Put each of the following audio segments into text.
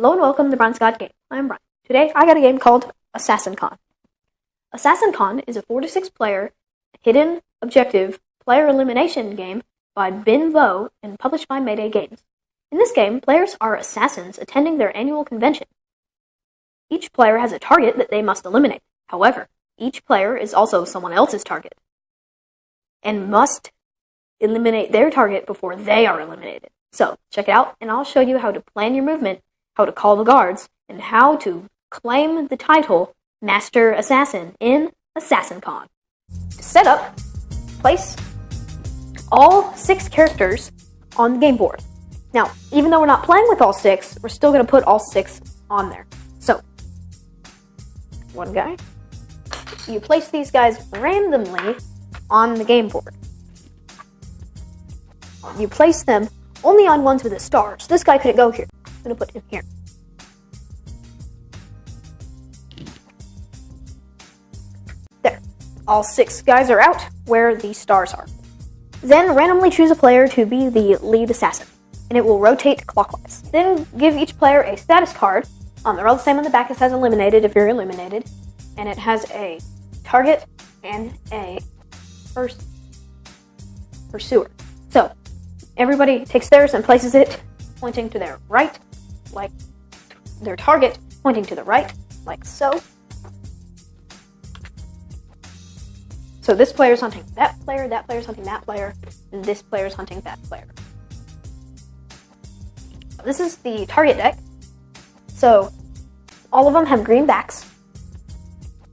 Hello and welcome to Brian's Got Game. I'm Brian. Today I got a game called AssassinCon. AssassinCon is a 4-6 player, hidden objective player elimination game by Ben Vo and published by Mayday Games. In this game, players are assassins attending their annual convention. Each player has a target that they must eliminate. However, each player is also someone else's target and must eliminate their target before they are eliminated. So, check it out, and I'll show you how to plan your movement, how to call the guards, and how to claim the title Master Assassin in AssassinCon. To set up, place all 6 characters on the game board. Now, even though we're not playing with all 6, we're still going to put all 6 on there. So, one guy. You place these guys randomly on the game board. You place them only on ones with a star. So this guy couldn't go here. I'm going to put him here. There. All 6 guys are out where the stars are. Then randomly choose a player to be the lead assassin, and it will rotate clockwise. Then give each player a status card. They're all the same on the back. It says eliminated if you're eliminated, and it has a target and a pursuer. So everybody takes theirs and places it pointing to their right, like their target pointing to the right, like so. So this player's hunting that player's hunting that player, and this player's hunting that player. This is the target deck. So all of them have green backs,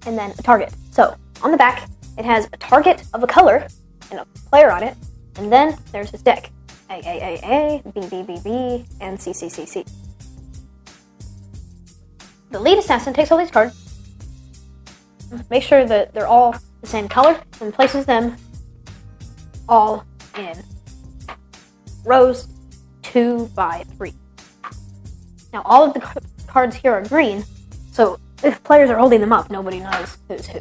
and then a target. So on the back, it has a target of a color and a player on it, and then there's his deck. A, B, B, B, B, and C, C, C, C. The lead assassin takes all these cards, makes sure that they're all the same color, and places them all in rows 2 by 3. Now all of the cards here are green, so if players are holding them up, nobody knows who's who.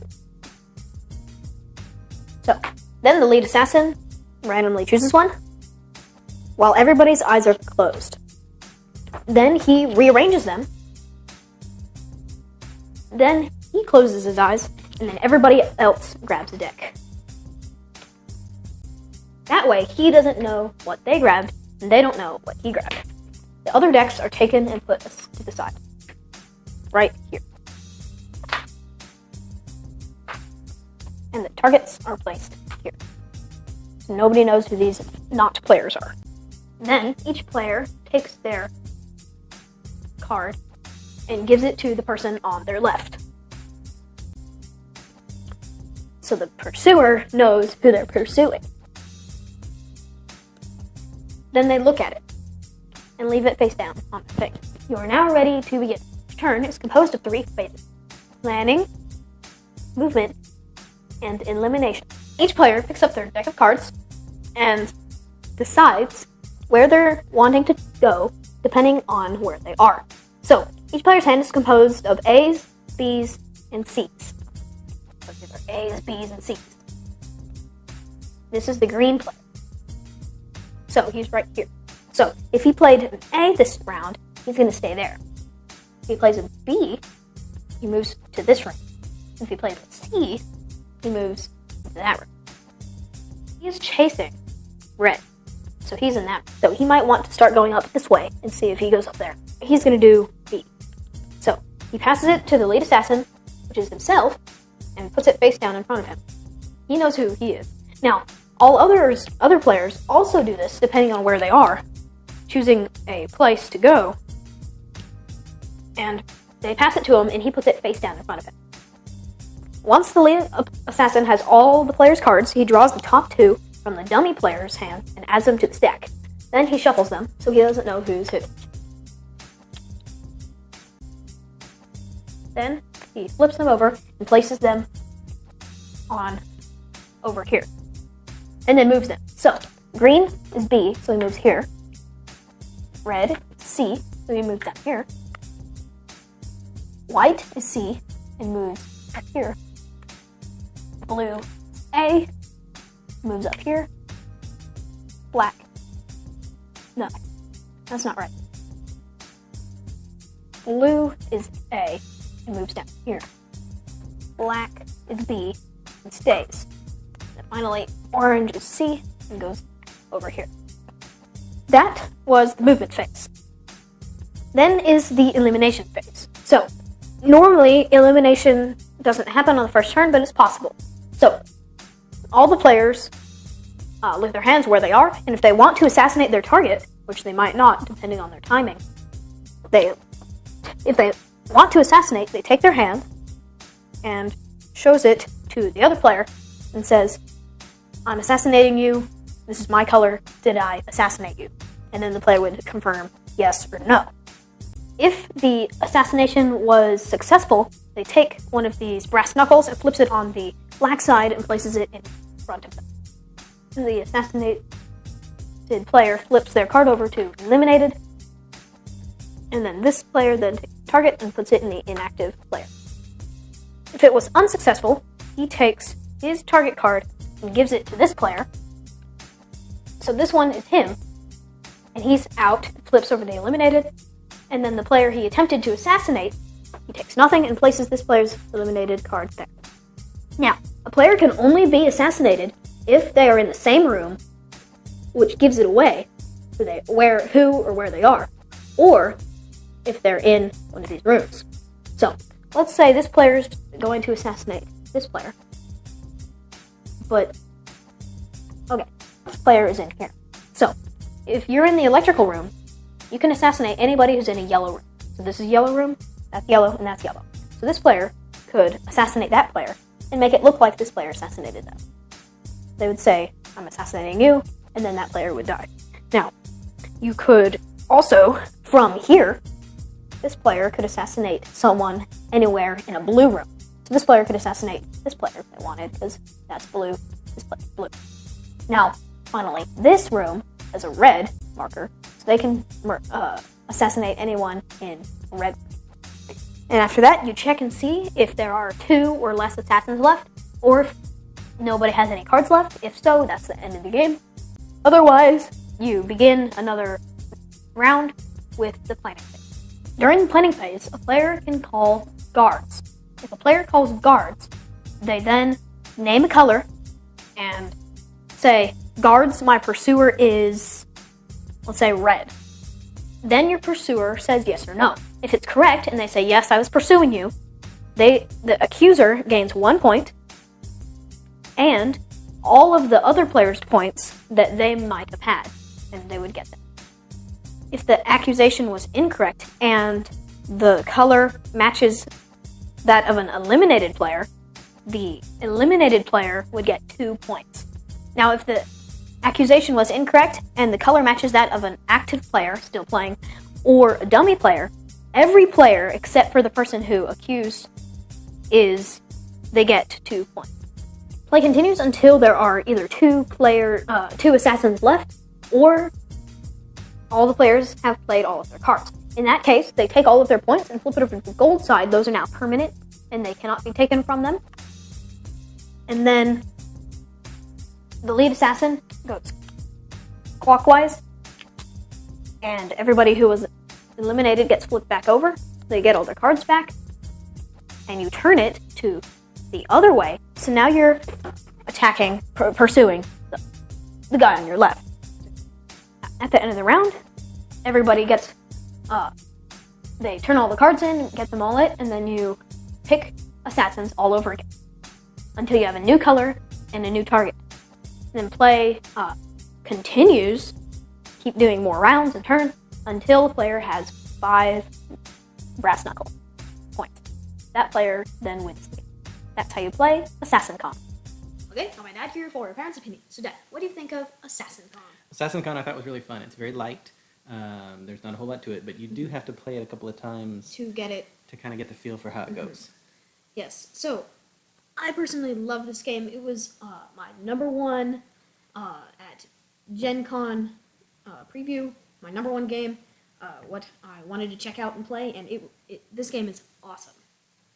So, then the lead assassin randomly chooses one, while everybody's eyes are closed. Then he rearranges them. Then he closes his eyes, and then everybody else grabs a deck. That way, he doesn't know what they grabbed, and they don't know what he grabbed. The other decks are taken and put to the side. Right here. And the targets are placed here. So nobody knows who these not players are. Then each player takes their card and gives it to the person on their left. So the pursuer knows who they're pursuing. Then they look at it and leave it face down on the thing. You are now ready to begin. Each turn is composed of 3 phases: planning, movement, and elimination. Each player picks up their deck of cards and decides where they're wanting to go depending on where they are. So each player's hand is composed of A's, B's, and C's. So these are A's, B's, and C's. This is the green player. So he's right here. So if he played an A this round, he's going to stay there. If he plays a B, he moves to this room. If he plays a C, he moves to that room. He is chasing red. So he's in that. So he might want to start going up this way and see if he goes up there. He's going to do B. So he passes it to the lead assassin, which is himself, and puts it face down in front of him. He knows who he is. Now, all other players also do this depending on where they are, choosing a place to go, and they pass it to him, and he puts it face down in front of him. Once the lead assassin has all the players' cards, he draws the top 2 from the dummy player's hand and adds them to the stack. Then he shuffles them, so he doesn't know who's who. Then he flips them over and places them on over here. And then moves them. So, green is B, so he moves here. Red is C, so he moves down here. White is C, and moves up here. Blue is A, moves up here. Black. No, that's not right. Blue is A and moves down here. Black is B and stays. And finally, orange is C and goes over here. That was the movement phase. Then is the elimination phase. So, normally, elimination doesn't happen on the first turn, but it's possible. So, all the players leave their hands where they are, and if they want to assassinate their target, which they might not, depending on their timing, if they want to assassinate, they take their hand and shows it to the other player and says, I'm assassinating you, this is my color, did I assassinate you? And then the player would confirm yes or no. If the assassination was successful, they take one of these brass knuckles and flips it on the black side and places it in front of them. And the assassinated player flips their card over to eliminated, and then this player then takes the target and puts it in the inactive player. If it was unsuccessful, he takes his target card and gives it to this player. So this one is him, and he's out, flips over the eliminated, and then the player he attempted to assassinate, he takes nothing and places this player's eliminated card there. Now, a player can only be assassinated if they are in the same room, which gives it away who or where they are, or if they're in one of these rooms. So, let's say this player is going to assassinate this player. But, okay, this player is in here. So, if you're in the electrical room, you can assassinate anybody who's in a yellow room. So this is yellow room, that's yellow, and that's yellow. So this player could assassinate that player and make it look like this player assassinated them. They would say, I'm assassinating you, and then that player would die. Now, you could also, from here, this player could assassinate someone anywhere in a blue room. So this player could assassinate this player if they wanted, because that's blue, this player's blue. Now, finally, this room has a red marker, so they can assassinate anyone in red. And after that, you check and see if there are 2 or less assassins left, or if nobody has any cards left. If so, that's the end of the game. Otherwise, you begin another round with the planning phase. During the planning phase, a player can call guards. If a player calls guards, they then name a color and say, guards, my pursuer is, let's say, red. Then your pursuer says yes or no. If it's correct and they say, yes, I was pursuing you, the accuser gains 1 point, and all of the other players' points that they might have had, and they would get them. If the accusation was incorrect and the color matches that of an eliminated player, the eliminated player would get 2 points. Now, if the accusation was incorrect and the color matches that of an active player still playing or a dummy player, every player except for the person who accused they get 2 points. Play continues until there are either 2 assassins left, or all the players have played all of their cards. In that case, they take all of their points and flip it over to the gold side. Those are now permanent, and they cannot be taken from them. And then the lead assassin goes clockwise, and everybody who was eliminated gets flipped back over. They get all their cards back, and you turn it to the other way. So now you're attacking, pursuing the guy on your left. At the end of the round, everybody gets, they turn all the cards in, get them all lit, and then you pick assassins all over again until you have a new color and a new target. And then play continues, keep doing more rounds and turns until the player has 5 brass knuckle points. That player then wins the game. That's how you play AssassinCon. Okay, now my dad here for your parents' opinion. So Dad, what do you think of AssassinCon? AssassinCon I thought was really fun. It's very light. There's not a whole lot to it, but you do have to play it a couple of times to get it, to kind of get the feel for how it goes. Yes, so I personally love this game. It was my number 1 at Gen Con preview, my number 1 game, what I wanted to check out and play, and this game is awesome.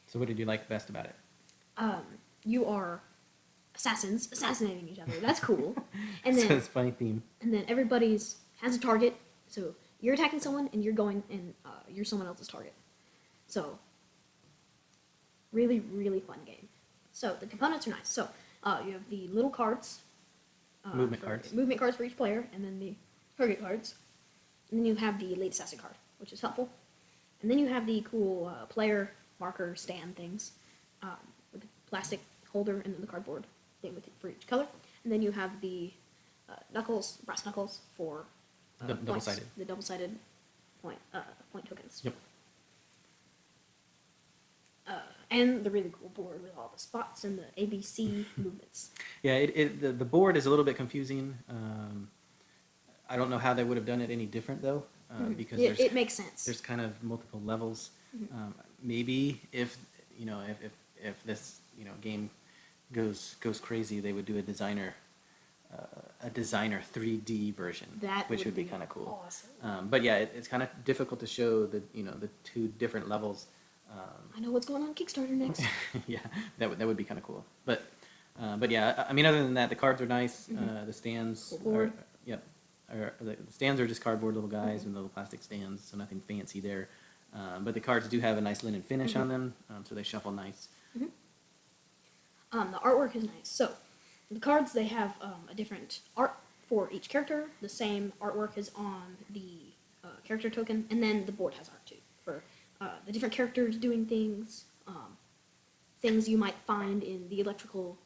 So what did you like best about it? You are assassins assassinating each other. That's cool. And then So it's a funny theme. And then everybody's has a target. So you're attacking someone, and you're going, and you're someone else's target. So, really, really fun game. So the components are nice. So you have the little cards, Movement cards. movement cards for each player, and then the target cards, and then you have the late assassin card, which is helpful, and then you have the cool player marker stand things with the plastic holder and then the cardboard thing for each color, and then you have the knuckles, brass knuckles for Double-sided. the double-sided point tokens. Yep. And the really cool board with all the spots and the ABC movements. Yeah, the board is a little bit confusing. I don't know how they would have done it any different though, because It makes sense. there's kind of multiple levels. Maybe if this game goes crazy, they would do a designer 3D version, which would be kind of cool. Awesome. But yeah, it's kind of difficult to show the two different levels. I know what's going on Kickstarter next. Yeah, that would be kind of cool. But yeah, I mean, other than that, the cards are nice. The stands Board. the stands are just cardboard little guys with little plastic stands, so nothing fancy there. But the cards do have a nice linen finish on them, so they shuffle nice. The artwork is nice. So the cards, they have a different art for each character. The same artwork is on the character token, and then the board has art too for the different characters doing things, things you might find in the electrical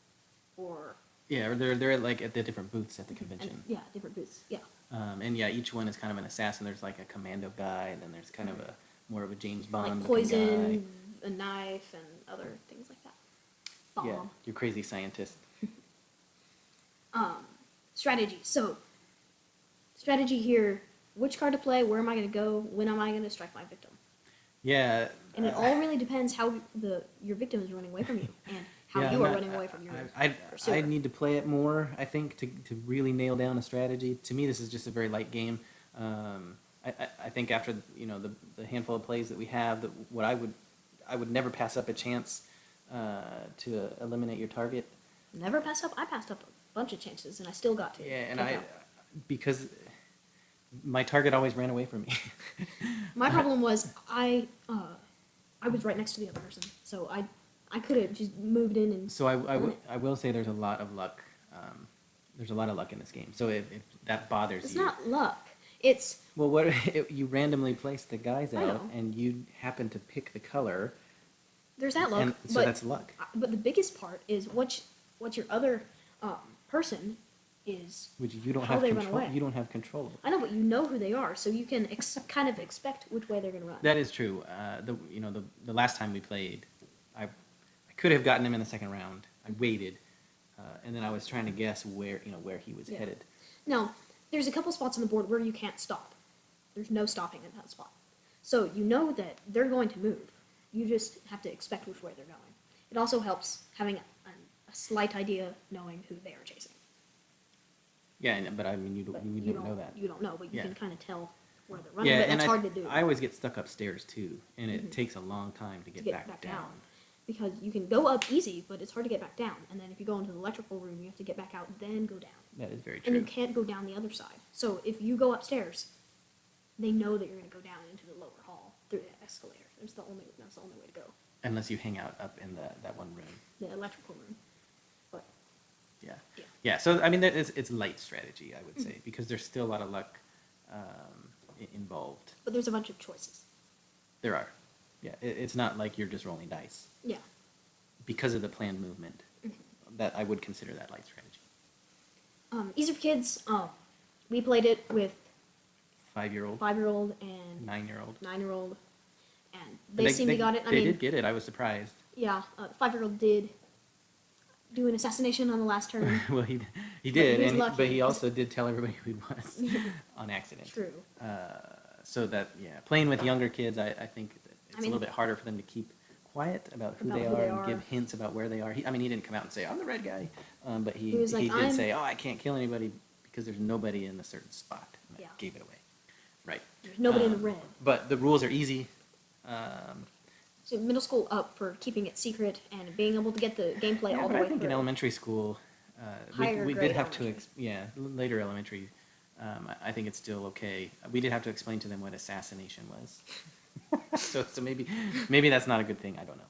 or Yeah, or they're like at the different booths at the convention. yeah, different booths. Yeah. And yeah, each one is kind of an assassin. There's like a commando guy, and then there's kind of a more of a James Bond Like looking poison, a knife, and other things like that. guy. Bomb. Yeah, you're crazy scientist. Strategy. So, strategy here. Which card to play? Where am I going to go? When am I going to strike my victim? Yeah. And it all really depends how your victim is running away from you and how Yeah, you are I'm not- running away from your I pursuer. need to play it more, I think, to really nail down a strategy. To me, this is just a very light game. I think after the handful of plays that we have, that what I would never pass up a chance to eliminate your target. Never pass up. I passed up a bunch of chances and I still got to. Yeah, and take out. because my target always ran away from me. My problem was I was right next to the other person, so I could have just moved in and. So I will say there's a lot of luck. There's a lot of luck in this game. So if that bothers It's you, not luck. It's well, what you randomly place the guys I out know. and you happen to pick the color, there's that luck, and so but that's luck. But the biggest part is what your other person is. Which you don't how have they run control. away. You don't have control of. I know, but you know who they are, so you can kind of expect which way they're going to run. That is true. The last time we played, I could have gotten him in the second round. I waited, and then I was trying to guess where he was Yeah. headed. Now, there's a couple spots on the board where you can't stop. There's no stopping in that spot. So you know that they're going to move. You just have to expect which way they're going. It also helps having a slight idea knowing who they are chasing. Yeah, but I mean, But you you don't know that. You don't know, but you Yeah. can kind of tell where they're running. Yeah, But and that's hard to do. I always get stuck upstairs too, and it takes a long time to to get, get back, down. Because you can go up easy, but it's hard to get back down. And then if you go into the electrical room, you have to get back out, then go down. That is very And you true. can't go down the other side. So if you go upstairs, they know that you're going to go down into the lower hall through the escalator. That's the only way to go. Unless you hang out up in that one room. The electrical room. But Yeah. Yeah. Yeah. So I mean, it's light strategy, I would say, because there's still a lot of luck involved. there's a bunch of choices. There are. Yeah. It's not like you're just rolling dice Yeah. because of the planned movement. That I would consider that light strategy. Easy for kids. We played it with 5-year-old, 5-year-old and 9-year-old. 9-year-old, and they seemed to got it. I They mean, did get it. I was surprised. yeah, the 5-year-old did do an assassination on the last turn. Well, he did, he was and lucky but he because- also did tell everybody who he was on accident. True. So that playing with younger kids, I think that it's a mean- little bit harder for them to keep quiet about who About they who are they and are. give hints about where they are. He didn't come out and say I'm the red guy, but he was like, did "I'm-" say, "Oh, I can't kill anybody because there's nobody in a certain spot." And that Yeah. gave it away. Right. There's nobody in the red. But the rules are easy. So middle school up for keeping it secret and being able to get the gameplay all the but way I think through. in elementary school, Higher we grade did have to, elementary. later elementary. I think it's still okay. We did have to explain to them what assassination was. So maybe that's not a good thing. I don't know.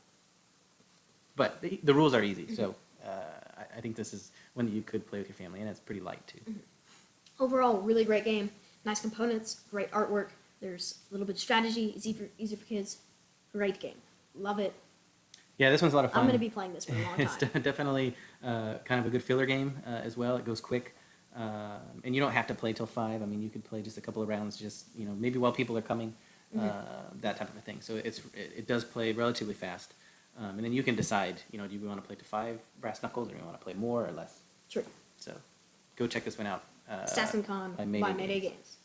But the rules are easy, so I think this is one that you could play with your family, and it's pretty light too. Overall, really great game. Nice components, great artwork. There's a little bit of strategy. It's easy for kids. Great game. Love it. Yeah, this one's a lot of fun. I'm going to be playing this for a long time. It's definitely kind of a good filler game as well. It goes quick, and you don't have to play till 5. I mean, you could play just a couple of rounds, just maybe while people are coming, that type of a thing. So it does play relatively fast, and then you can decide. Do you want to play to 5 brass knuckles, or you want to play more or less? Sure. So go check this one out. AssassinCon by Mayday Games.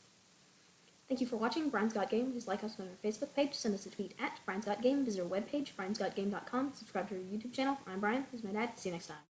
Thank you for watching Brian's Got Game. Please like us on our Facebook page. Send us a tweet at Brian's Got Game. Visit our webpage, briansgotgame.com. Subscribe to our YouTube channel. I'm Brian. This is my dad. See you next time.